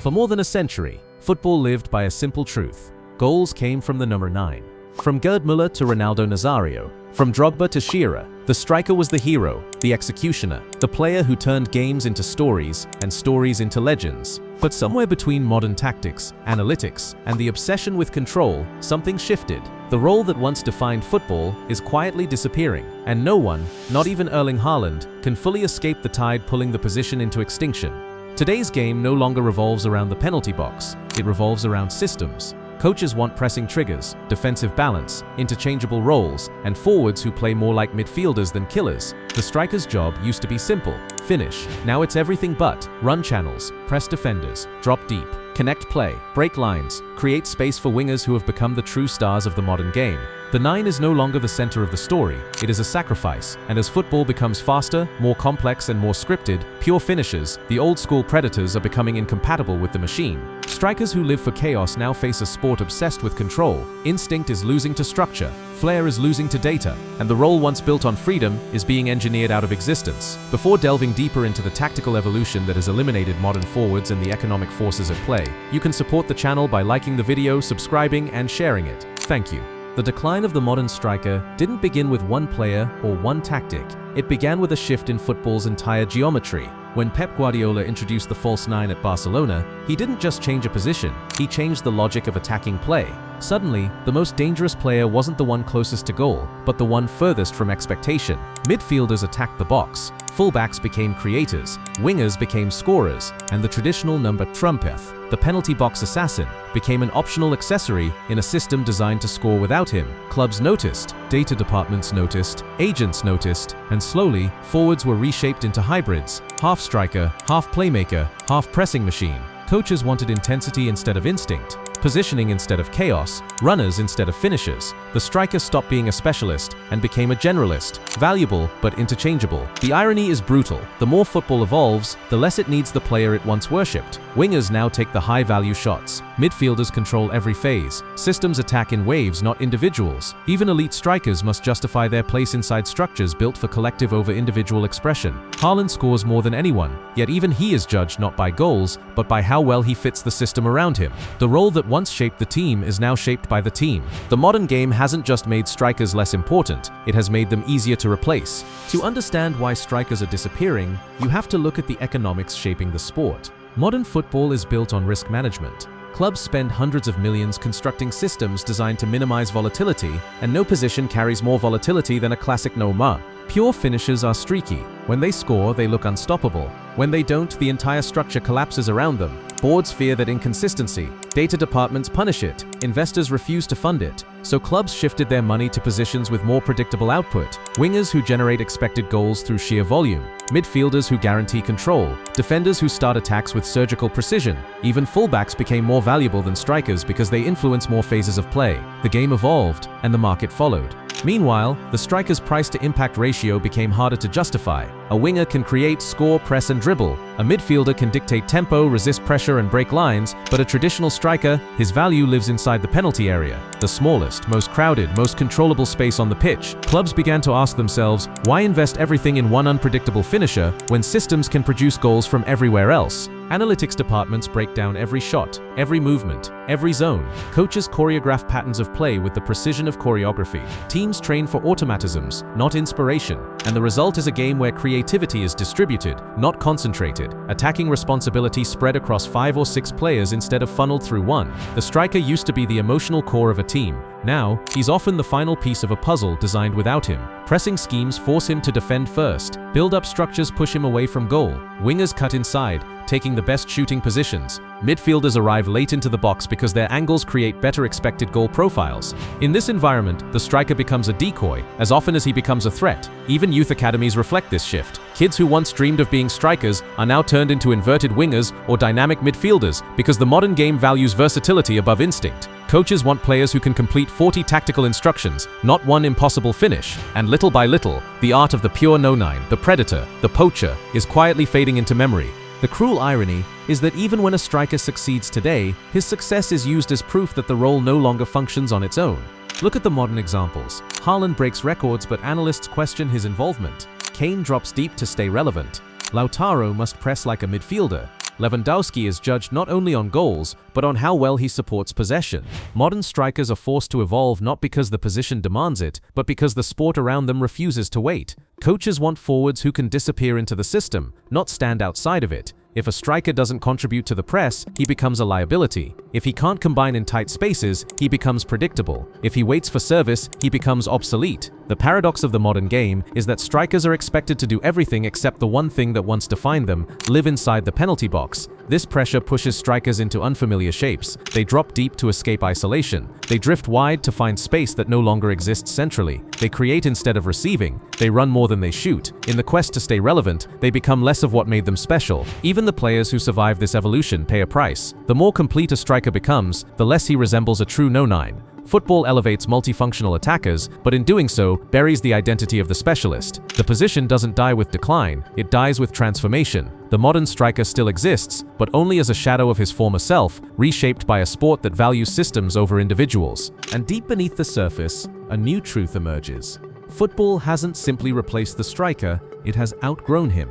For more than a century, football lived by a simple truth. Goals came from the number 9. From Gerd Müller to Ronaldo Nazario, from Drogba to Shearer, the striker was the hero, the executioner, the player who turned games into stories and stories into legends. But somewhere between modern tactics, analytics, and the obsession with control, something shifted. The role that once defined football is quietly disappearing, and no one, not even Erling Haaland, can fully escape the tide pulling the position into extinction. Today's game no longer revolves around the penalty box, it revolves around systems. Coaches want pressing triggers, defensive balance, interchangeable roles, and forwards who play more like midfielders than killers. The striker's job used to be simple: finish. Now it's everything but: run channels, press defenders, drop deep, connect play, break lines, create space for wingers who have become the true stars of the modern game. The 9 is no longer the center of the story, it is a sacrifice, and as football becomes faster, more complex and more scripted, pure finishers, the old-school predators are becoming incompatible with the machine. Strikers who live for chaos now face a sport obsessed with control. Instinct is losing to structure, flair is losing to data, and the role once built on freedom is being engineered out of existence. Before delving deeper into the tactical evolution that has eliminated modern forwards and the economic forces at play, you can support the channel by liking the video, subscribing, and sharing it. Thank you. The decline of the modern striker didn't begin with one player or one tactic. It began with a shift in football's entire geometry. When Pep Guardiola introduced the false 9 at Barcelona, he didn't just change a position, he changed the logic of attacking play. Suddenly, the most dangerous player wasn't the one closest to goal, but the one furthest from expectation. Midfielders attacked the box, fullbacks became creators, wingers became scorers, and the traditional number trumpeth, the penalty box assassin, became an optional accessory in a system designed to score without him. Clubs noticed, data departments noticed, agents noticed, and slowly, forwards were reshaped into hybrids: half striker, half playmaker, half pressing machine. Coaches wanted intensity instead of instinct, positioning instead of chaos, runners instead of finishers. The striker stopped being a specialist and became a generalist, valuable but interchangeable. The irony is brutal. The more football evolves, the less it needs the player it once worshipped. Wingers now take the high-value shots. Midfielders control every phase. Systems attack in waves, not individuals. Even elite strikers must justify their place inside structures built for collective over individual expression. Haaland scores more than anyone, yet even he is judged not by goals, but by how well he fits the system around him. The role that once shaped the team is now shaped by the team. The modern game hasn't just made strikers less important, it has made them easier to replace. To understand why strikers are disappearing, you have to look at the economics shaping the sport. Modern football is built on risk management. Clubs spend hundreds of millions constructing systems designed to minimize volatility, and no position carries more volatility than a classic no-ma. Pure finishers are streaky. When they score, they look unstoppable. When they don't, the entire structure collapses around them. Boards fear that inconsistency. Data departments punish it. Investors refuse to fund it. So clubs shifted their money to positions with more predictable output. Wingers who generate expected goals through sheer volume. Midfielders who guarantee control. Defenders who start attacks with surgical precision. Even fullbacks became more valuable than strikers because they influence more phases of play. The game evolved, and the market followed. Meanwhile, the striker's price-to-impact ratio became harder to justify. A winger can create, score, press, and dribble. A midfielder can dictate tempo, resist pressure, and break lines, but a traditional striker, his value lives inside the penalty area, the smallest, most crowded, most controllable space on the pitch. Clubs began to ask themselves, why invest everything in one unpredictable finisher when systems can produce goals from everywhere else? Analytics departments break down every shot, every movement, every zone. Coaches choreograph patterns of play with the precision of choreography. Teams train for automatisms, not inspiration. And the result is a game where creativity is distributed, not concentrated. Attacking responsibility spread across 5 or 6 players instead of funneled through one. The striker used to be the emotional core of a team. Now, he's often the final piece of a puzzle designed without him. Pressing schemes force him to defend first. Build-up structures push him away from goal. Wingers cut inside, taking the best shooting positions. Midfielders arrive late into the box because their angles create better expected goal profiles. In this environment, the striker becomes a decoy as often as he becomes a threat. Even youth academies reflect this shift. Kids who once dreamed of being strikers are now turned into inverted wingers or dynamic midfielders because the modern game values versatility above instinct. Coaches want players who can complete 40 tactical instructions, not one impossible finish. And little by little, the art of the pure no-9, the predator, the poacher, is quietly fading into memory. The cruel irony is that even when a striker succeeds today, his success is used as proof that the role no longer functions on its own. Look at the modern examples. Haaland breaks records, but analysts question his involvement. Kane drops deep to stay relevant. Lautaro must press like a midfielder. Lewandowski is judged not only on goals, but on how well he supports possession. Modern strikers are forced to evolve not because the position demands it, but because the sport around them refuses to wait. Coaches want forwards who can disappear into the system, not stand outside of it. If a striker doesn't contribute to the press, he becomes a liability. If he can't combine in tight spaces, he becomes predictable. If he waits for service, he becomes obsolete. The paradox of the modern game is that strikers are expected to do everything except the one thing that once defined them: live inside the penalty box. This pressure pushes strikers into unfamiliar shapes. They drop deep to escape isolation. They drift wide to find space that no longer exists centrally. They create instead of receiving. They run more than they shoot. In the quest to stay relevant, they become less of what made them special. Even the players who survive this evolution pay a price. The more complete a striker becomes, the less he resembles a true no-nine. Football elevates multifunctional attackers, but in doing so, buries the identity of the specialist. The position doesn't die with decline, it dies with transformation. The modern striker still exists, but only as a shadow of his former self, reshaped by a sport that values systems over individuals. And deep beneath the surface, a new truth emerges. Football hasn't simply replaced the striker, it has outgrown him.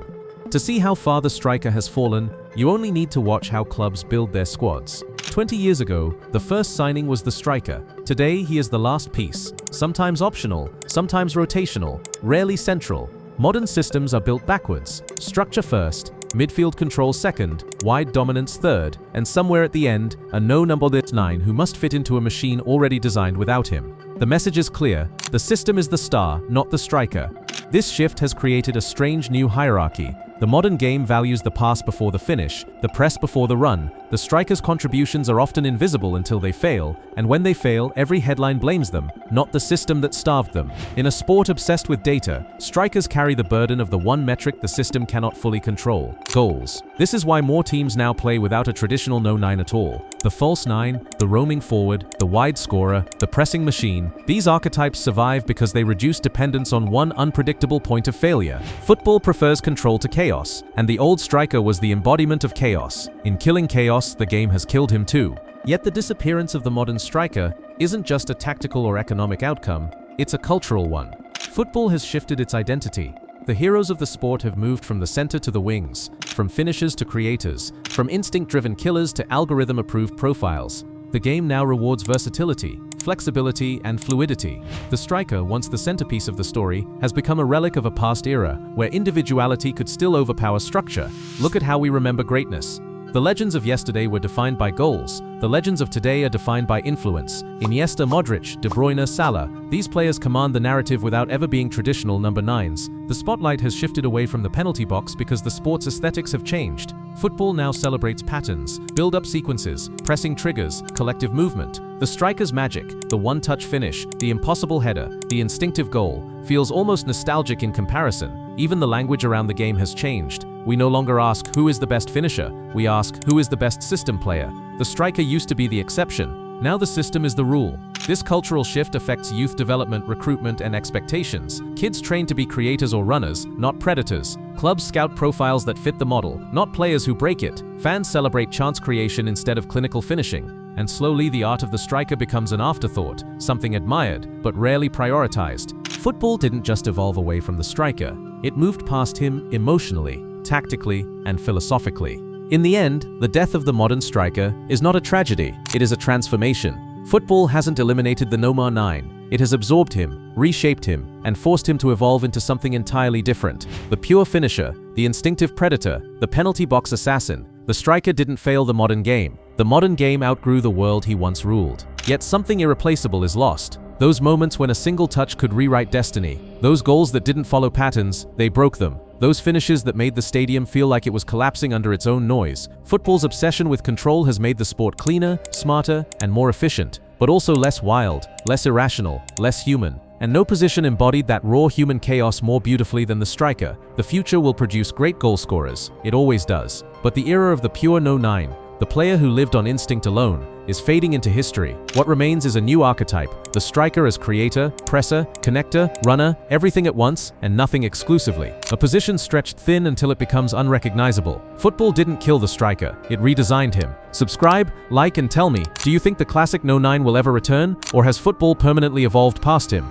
To see how far the striker has fallen, you only need to watch how clubs build their squads. 20 years ago, the first signing was the striker. Today, he is the last piece, sometimes optional, sometimes rotational, rarely central. Modern systems are built backwards: structure first, midfield control second, wide dominance third, and somewhere at the end, a no-number 9 who must fit into a machine already designed without him. The message is clear: the system is the star, not the striker. This shift has created a strange new hierarchy. The modern game values the pass before the finish, the press before the run. The striker's contributions are often invisible until they fail, and when they fail, every headline blames them, not the system that starved them. In a sport obsessed with data, strikers carry the burden of the one metric the system cannot fully control: goals. This is why more teams now play without a traditional no-nine at all. The false nine, the roaming forward, the wide scorer, the pressing machine, these archetypes survive because they reduce dependence on one unpredictable point of failure. Football prefers control to chaos, and the old striker was the embodiment of chaos. In killing chaos, the game has killed him too. Yet the disappearance of the modern striker isn't just a tactical or economic outcome, it's a cultural one. Football has shifted its identity. The heroes of the sport have moved from the center to the wings, from finishers to creators, from instinct-driven killers to algorithm-approved profiles. The game now rewards versatility, flexibility, and fluidity. The striker, once the centerpiece of the story, has become a relic of a past era, where individuality could still overpower structure. Look at how we remember greatness. The legends of yesterday were defined by goals. The legends of today are defined by influence. Iniesta, Modric, De Bruyne, Salah. These players command the narrative without ever being traditional number nines. The spotlight has shifted away from the penalty box because the sport's aesthetics have changed. Football now celebrates patterns, build-up sequences, pressing triggers, collective movement. The striker's magic, the one-touch finish, the impossible header, the instinctive goal, feels almost nostalgic in comparison. Even the language around the game has changed. We no longer ask who is the best finisher, we ask who is the best system player. The striker used to be the exception, now the system is the rule. This cultural shift affects youth development, recruitment, and expectations. Kids train to be creators or runners, not predators. Clubs scout profiles that fit the model, not players who break it. Fans celebrate chance creation instead of clinical finishing. And slowly the art of the striker becomes an afterthought, something admired, but rarely prioritized. Football didn't just evolve away from the striker, it moved past him emotionally, tactically, and philosophically. In the end, the death of the modern striker is not a tragedy, it is a transformation. Football hasn't eliminated the number 9, it has absorbed him, reshaped him, and forced him to evolve into something entirely different. The pure finisher, the instinctive predator, the penalty box assassin. The striker didn't fail the modern game. The modern game outgrew the world he once ruled. Yet something irreplaceable is lost. Those moments when a single touch could rewrite destiny. Those goals that didn't follow patterns, they broke them. Those finishes that made the stadium feel like it was collapsing under its own noise. Football's obsession with control has made the sport cleaner, smarter, and more efficient, but also less wild, less irrational, less human. And no position embodied that raw human chaos more beautifully than the striker. The future will produce great goal scorers, it always does. But the era of the pure no-nine, the player who lived on instinct alone, is fading into history. What remains is a new archetype, the striker as creator, presser, connector, runner, everything at once and nothing exclusively. A position stretched thin until it becomes unrecognizable. Football didn't kill the striker, it redesigned him. Subscribe, like, and tell me, do you think the classic no-nine will ever return, or has football permanently evolved past him?